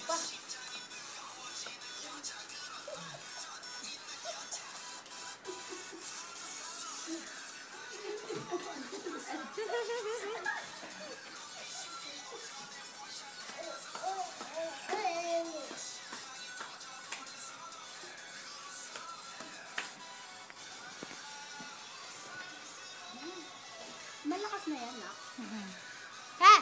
pa. Malakas na yan, nak. Ha?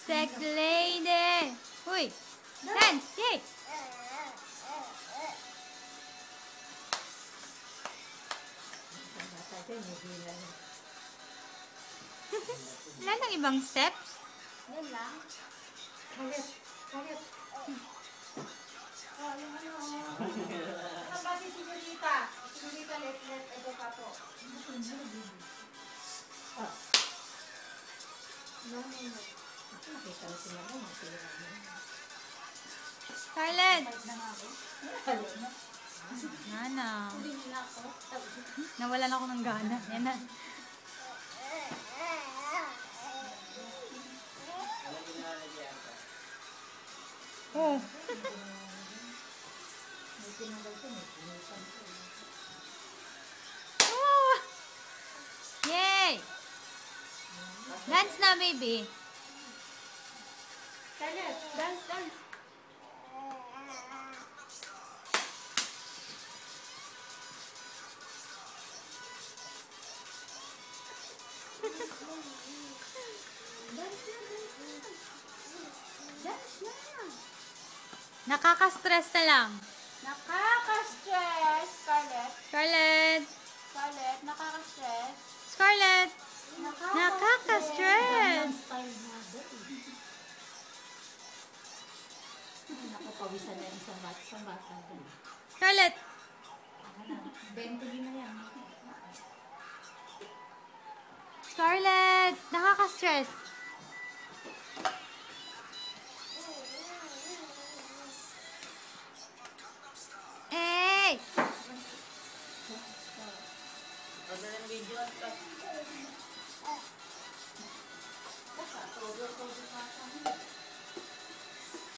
Sex lady! Uy! Dance! Yay! Wala nang ibang steps? Yan lang. Kalit. Kalit. Oh, yung ano. Ano ba si Sigurita? Sigurita, let. Ito pa po. Ah. No. Nakita na sila mo. Scarlett! Kahit na nga ako. Nana. Hindi nila ako. Nawalan ako ng gana. Yan na. Oh. May tinagal ko. May tinagal ko. Oh. Yay! Dance na, baby. Kalit. Dance. Dance na. Nakaka-stress na lang. Nakaka-stress, Scarlett. Scarlett! Scarlett, nakaka-stress. Scarlett! Nakaka-stress. Style na agad eh. Naku, pawisan na yung isang bata. Scarlett! 20 na yan. Scarlett! Nakaka-stress. Hey! Pagdating video at